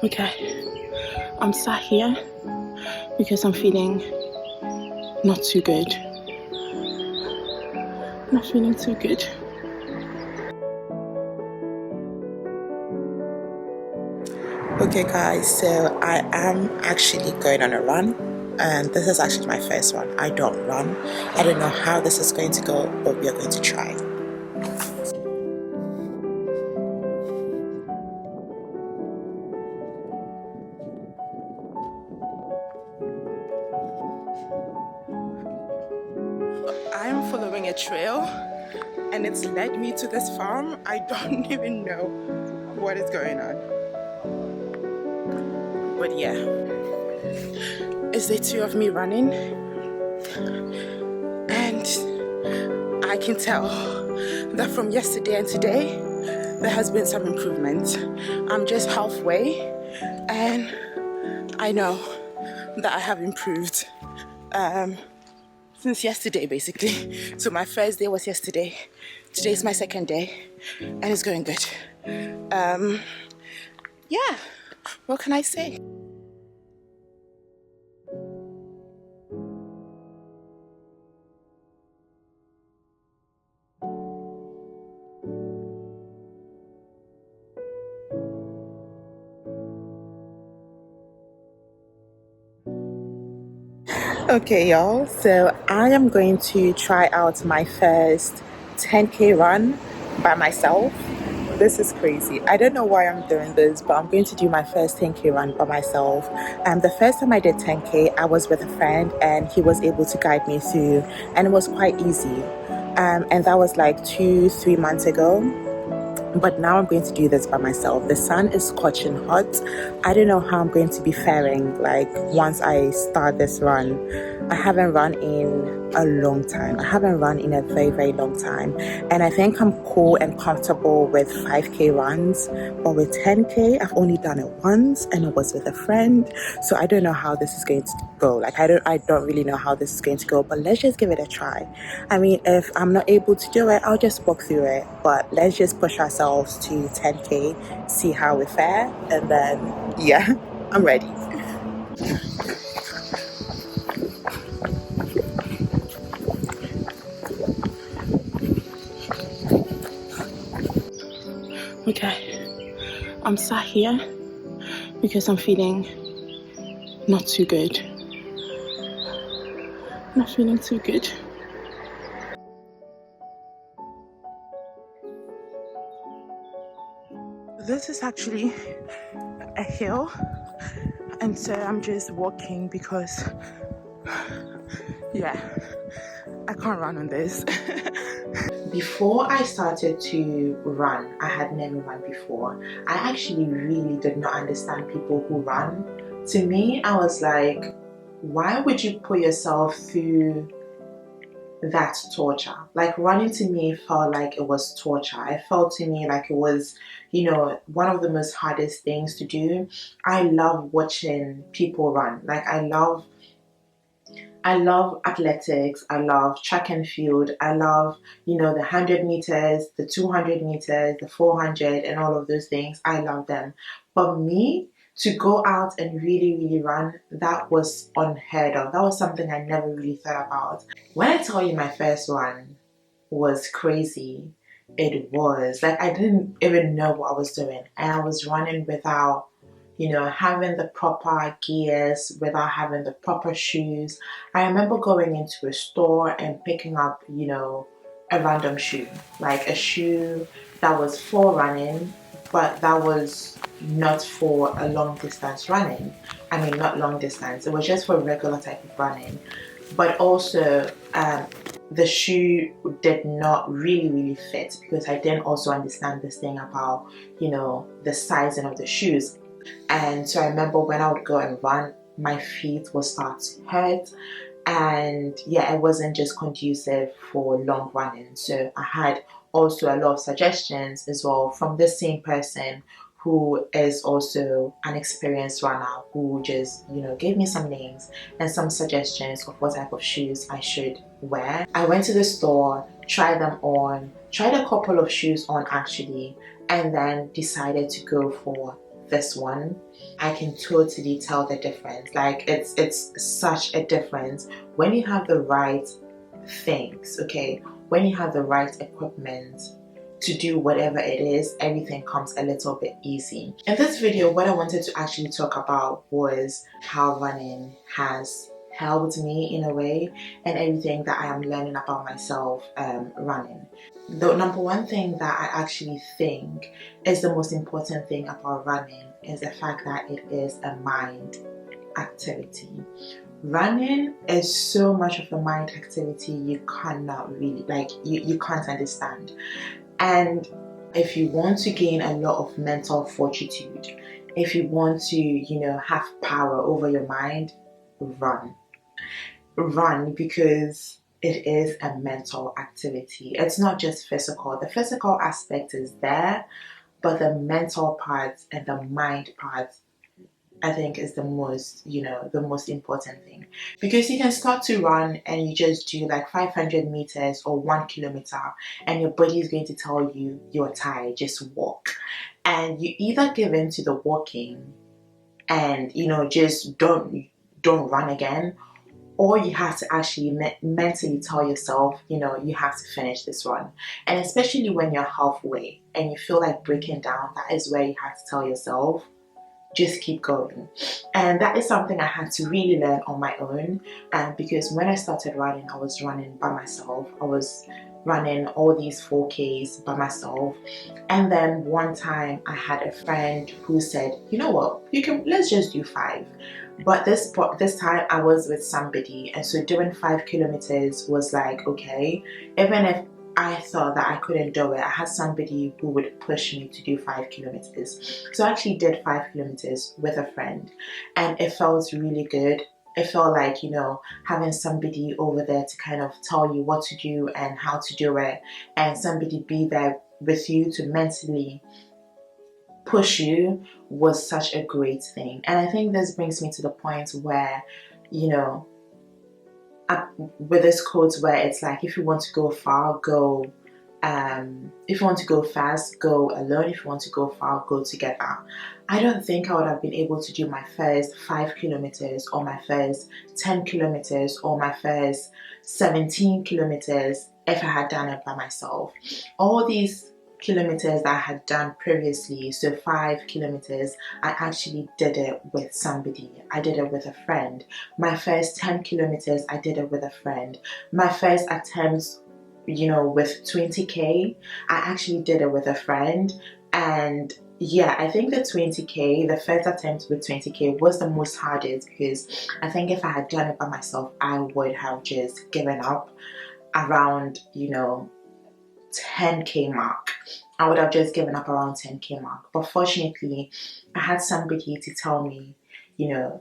Okay, I'm sat here because I'm feeling not too good. Not feeling too good. Okay guys, so I am actually going on a run, and this is actually my first one. I don't run. I don't know how this is going to go, but we are going to try. I am following a trail and it's led me to this farm. I don't even know what is going on. But yeah, it's the two of me running, and I can tell that from yesterday and today there has been some improvement. I'm just halfway and I know that I have improved since yesterday basically. So my first day was yesterday. Today is my second day and it's going good. Yeah, what can I say? Okay, y'all. So I am going to try out my first 10K run by myself. This is crazy. I don't know why I'm doing this, but I'm going to do my first 10K run by myself. The first time I did 10K, I was with a friend and he was able to guide me through, and it was quite easy. And that was like 2-3 months ago. But now I'm going to do this by myself. The sun is scorching hot. I don't know how I'm going to be faring like once I start this run. I haven't run in a long time. I haven't run in a very, very long time. And I think I'm cool and comfortable with 5K runs. But with 10K, I've only done it once and it was with a friend. So I don't know how this is going to go. Like I don't really know how this is going to go, but let's just give it a try. I mean, if I'm not able to do it, I'll just walk through it. But let's just push ourselves to 10K, see how we fare, and then yeah, I'm ready. Okay, I'm sat here because I'm feeling not too good. Not feeling too good. This is actually a hill, and so I'm just walking because yeah, I can't run on this. Before I started to run, I had never run before. I actually really did not understand people who run. To me, I was like, why would you put yourself through that torture? Like running to me felt like it was torture. It felt to me like it was, one of the most hardest things to do. I love watching people run. Like I love athletics. I love track and field. I love, the 100 meters, the 200 meters, the 400, and all of those things. I love them. But me, to go out and really, really run, that was unheard of. That was something I never really thought about. When I tell you my first run was crazy, it was. Like, I didn't even know what I was doing. And I was running without having the proper gears, without having the proper shoes. I remember going into a store and picking up, a random shoe, like a shoe that was for running, but that was not for a long distance running. I mean, not long distance, it was just for regular type of running. But also, the shoe did not really, really fit because I didn't also understand this thing about, the sizing of the shoes. And so I remember when I would go and run, my feet would start to hurt. And yeah, it wasn't just conducive for long running. So I had also a lot of suggestions as well from the same person who is also an experienced runner, who just, gave me some names and some suggestions of what type of shoes I should wear. I went to the store, tried them on, tried a couple of shoes on actually, and then decided to go for this one, I can totally tell the difference. Like it's such a difference when you have the right things, okay? When you have the right equipment to do whatever it is, everything comes a little bit easy. In this video, what I wanted to actually talk about was how running has helped me in a way, and everything that I am learning about myself running. The number one thing that I actually think is the most important thing about running is the fact that it is a mind activity. Running is so much of a mind activity you cannot really, like, you can't understand. And if you want to gain a lot of mental fortitude, if you want to, have power over your mind, run. Run, because it is a mental activity. It's not just physical. The physical aspect is there, but the mental part and the mind part, I think, is the most important thing. Because you can start to run and you just do like 500 meters or 1 kilometer, and your body is going to tell you you're tired, just walk. And you either give in to the walking and, just don't run again, or you have to actually mentally tell yourself, you have to finish this run. And especially when you're halfway and you feel like breaking down, that is where you have to tell yourself, just keep going. And that is something I had to really learn on my own. Because when I started running, I was running by myself. I was running all these 4Ks by myself. And then one time I had a friend who said, you know what, let's just do 5. But this time I was with somebody, and so doing 5 kilometers was like, okay, even if I thought that I couldn't do it, I had somebody who would push me to do 5 kilometers. So I actually did 5 kilometers with a friend, and it felt really good. It felt like, having somebody over there to kind of tell you what to do and how to do it, and somebody be there with you to mentally push you, was such a great thing. And I think this brings me to the point where, with this quote where it's like, if you want to go far, go. If you want to go fast, go alone. If you want to go far, go together. I don't think I would have been able to do my first 5 kilometers or my first 10 kilometers or my first 17 kilometers if I had done it by myself. All these kilometers that I had done previously, so 5 kilometers, I actually did it with somebody. I did it with a friend. My first 10 kilometers, I did it with a friend. My first attempts, with 20K, I actually did it with a friend. And yeah, I think the 20K, the first attempt with 20K was the most hardest, because I think if I had done it by myself, I would have just given up around, 10K mark. I would have just given up around 10K mark. But fortunately, I had somebody to tell me, to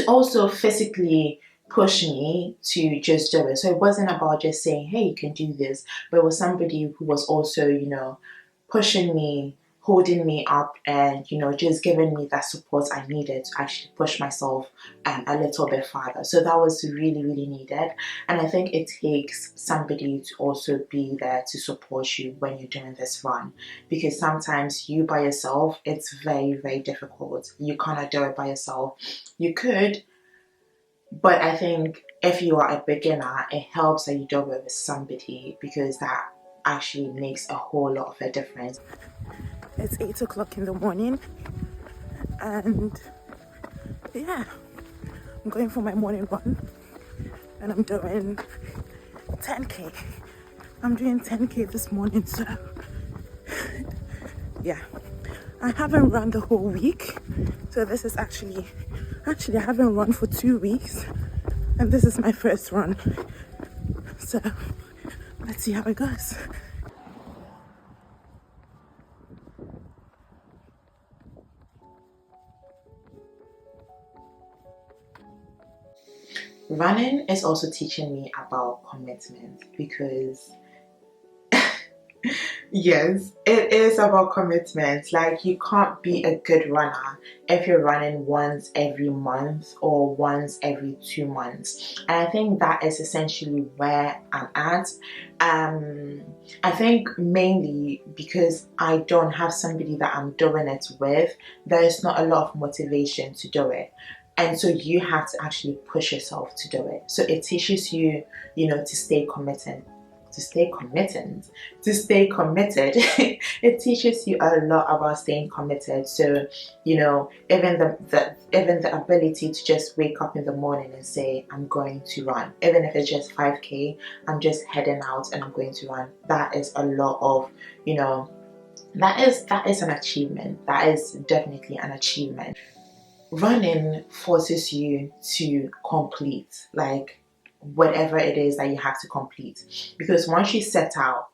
also physically push me to just do it. So it wasn't about just saying, hey, you can do this, but it was somebody who was also, pushing me, holding me up, and, just giving me that support I needed to actually push myself a little bit farther. So that was really, really needed. And I think it takes somebody to also be there to support you when you're doing this run, because sometimes you by yourself, it's very, very difficult. You cannot do it by yourself. You could, but I think if you are a beginner, it helps that you do it with somebody, because that actually makes a whole lot of a difference. It's 8 o'clock in the morning, and yeah, I'm going for my morning run, and I'm doing 10K. I'm doing 10K this morning, so yeah. I haven't run the whole week, so this is actually I haven't run for 2 weeks, and this is my first run. So let's see how it goes. Running is also teaching me about commitment, because Yes, it is about commitment. Like, you can't be a good runner if you're running once every month or once every 2 months. And I think that is essentially where I'm at. Um, I think mainly because I don't have somebody that I'm doing it with, there is not a lot of motivation to do it. And so you have to actually push yourself to do it. So it teaches you, to stay committed, to stay committed, to stay committed. It teaches you a lot about staying committed. So, even even the ability to just wake up in the morning and say, I'm going to run, even if it's just 5K, I'm just heading out and I'm going to run. That is a lot of, that is an achievement. That is definitely an achievement. Running forces you to complete, like, whatever it is that you have to complete. Because once you set out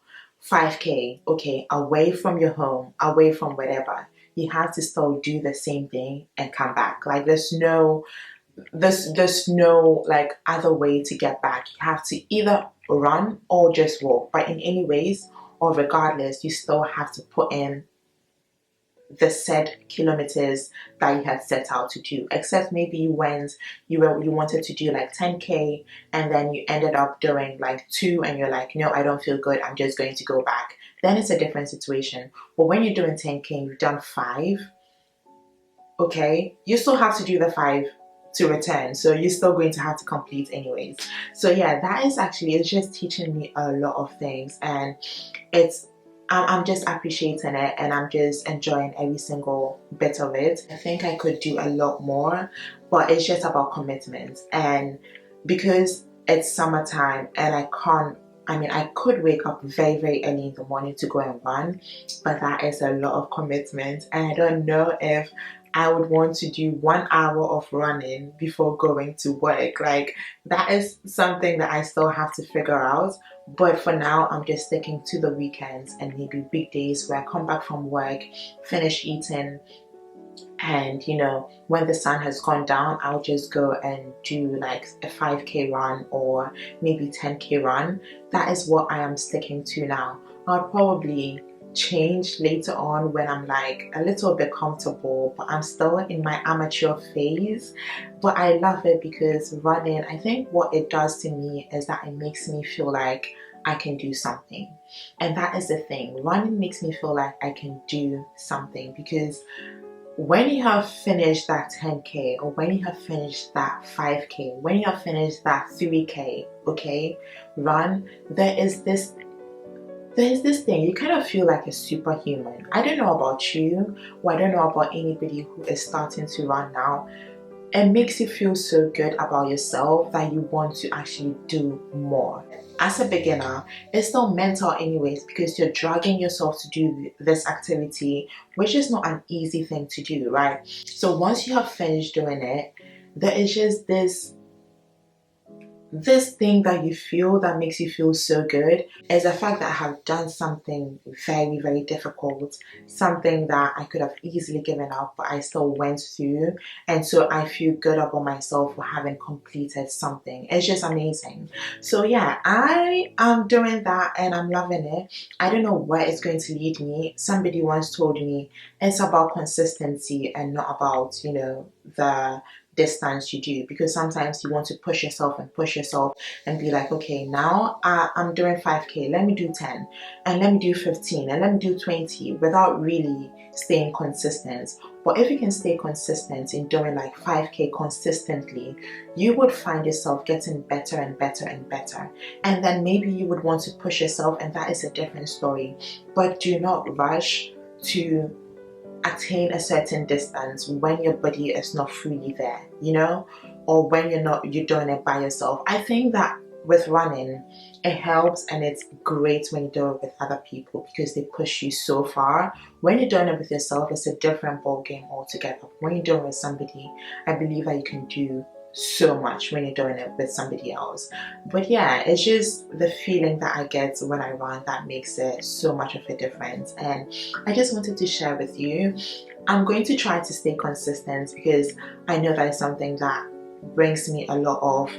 5K, okay, away from your home, away from whatever, you have to still do the same thing and come back. Like, there's no like other way to get back. You have to either run or just walk. But in any ways, or regardless, you still have to put in the said kilometers that you had set out to do, except maybe you wanted to do like 10K and then you ended up doing like 2 and you're like, no, I don't feel good, I'm just going to go back. Then it's a different situation. But when you're doing 10K and you've done 5, okay, you still have to do the 5 to return, so you're still going to have to complete anyways. So yeah, it's just teaching me a lot of things, and I'm just appreciating it, and I'm just enjoying every single bit of it. I think I could do a lot more, but it's just about commitment. And because it's summertime and I could wake up very, very early in the morning to go and run, but that is a lot of commitment. And I don't know if I would want to do 1 hour of running before going to work. Like, that is something that I still have to figure out. But for now, I'm just sticking to the weekends and maybe weekdays where I come back from work, finish eating, and when the sun has gone down, I'll just go and do like a 5K run or maybe 10K run. That is what I am sticking to now. I'll probably change later on when I'm like a little bit comfortable, but I'm still in my amateur phase. But I love it because running, I think what it does to me is that it makes me feel like I can do something. And that is the thing. Running makes me feel like I can do something, because when you have finished that 10K, or when you have finished that 5K, when you have finished that 3K, okay, run, there's this thing, you kind of feel like a superhuman. I don't know about you, or I don't know about anybody who is starting to run now. It makes you feel so good about yourself that you want to actually do more. As a beginner, it's still mental anyways, because you're dragging yourself to do this activity, which is not an easy thing to do, right? So once you have finished doing it, there is just this thing that you feel that makes you feel so good, is the fact that I have done something very, very difficult, something that I could have easily given up, but I still went through. And so I feel good about myself for having completed something. It's just amazing. So yeah, I am doing that and I'm loving it. I don't know where it's going to lead me. Somebody once told me it's about consistency and not about, the distance you do, because sometimes you want to push yourself and be like, okay, now I'm doing 5K, let me do 10, and let me do 15, and let me do 20, without really staying consistent. But if you can stay consistent in doing like 5K consistently, you would find yourself getting better and better and better, and then maybe you would want to push yourself, and that is a different story. But do not rush to attain a certain distance when your body is not fully there, or when you're doing it by yourself. I think that with running, it helps, and it's great when you do it with other people, because they push you so far. When you're doing it with yourself, it's a different ball game altogether. When you're doing it with somebody, I believe that you can do so much when you're doing it with somebody else. But yeah, it's just the feeling that I get when I run that makes it so much of a difference. And I just wanted to share with you. I'm going to try to stay consistent, because I know that is something that brings me a lot of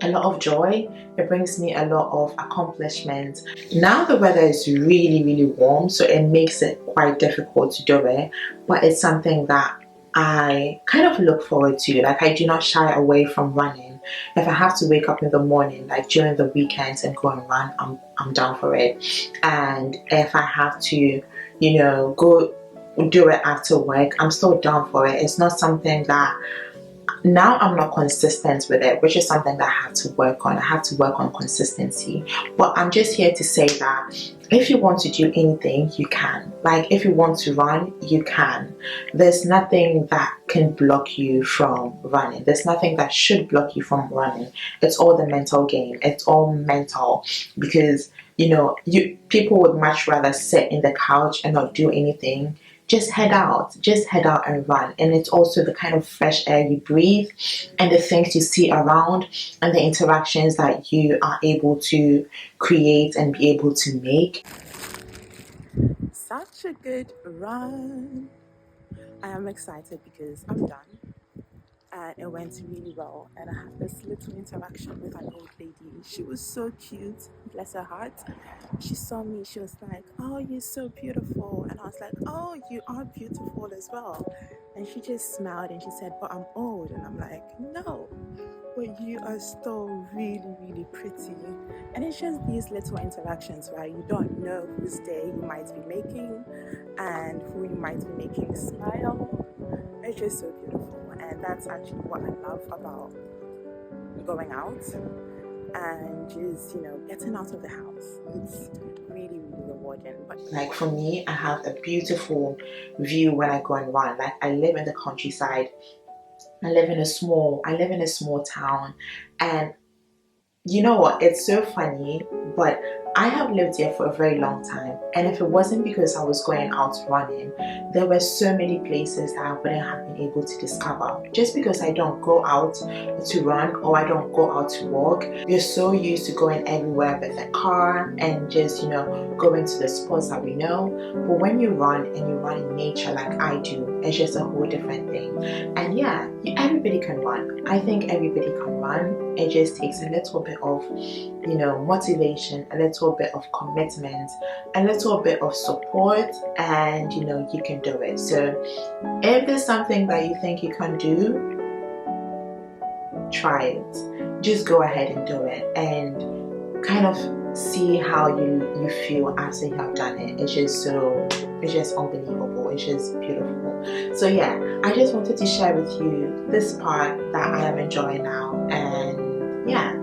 a lot of joy. It brings me a lot of accomplishment. Now the weather is really, really warm, so it makes it quite difficult to do it, but it's something that I kind of look forward to. Like, I do not shy away from running. If I have to wake up in the morning, like during the weekends, and go and run, I'm down for it. And if I have to, go do it after work, I'm still down for it. It's not something that now I'm not consistent with it, which is something that I have to work on. I have to work on consistency. But I'm just here to say that if you want to do anything, you can. Like, if you want to run, you can. There's nothing that can block you from running. There's nothing that should block you from running. It's all the mental game. It's all mental, because people would much rather sit in the couch and not do anything. Just head out and run. And it's also the kind of fresh air you breathe, and the things you see around, and the interactions that you are able to create and be able to make. Such a good run. I am excited because I'm done and it went really well, and I had this little interaction with an old lady. She was so cute, bless her heart. She saw me, she was like, "Oh, you're so beautiful," and I was like, "Oh, you are beautiful as well." And she just smiled and she said, "But I'm old," and I'm like, "No, but you are still really, really pretty." And it's just these little interactions where you don't know whose day you might be making and who you might be making smile. It's just so beautiful, and that's actually what I love about going out and just getting out of the house. It's really, really rewarding. But Like, for me, I have a beautiful view when I go and run. Like, I live in the countryside. I live in a small town, and you know what? It's so funny, but I have lived here for a very long time, and if it wasn't because I was going out running, there were so many places that I wouldn't have been able to discover. Just because I don't go out to run, or I don't go out to walk, you're so used to going everywhere with a car and just, going to the spots that we know. But when you run, and you run in nature like I do, it's just a whole different thing. And yeah, everybody can run. I think everybody can run. It just takes a little bit of motivation, a little bit of commitment, a little bit of support, and you can do it. So if there's something that you think you can do, try it. Just go ahead and do it, and kind of see how you feel after you have done it. It's just unbelievable. It's just beautiful. So yeah, I just wanted to share with you this part that I am enjoying now. And yeah,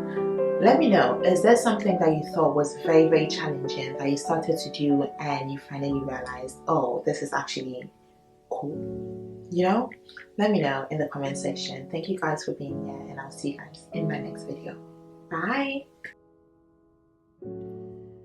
let me know, is there something that you thought was very, very challenging that you started to do and you finally realized, oh, this is actually cool? Let me know in the comment section. Thank you guys for being here, and I'll see you guys in my next video. Bye.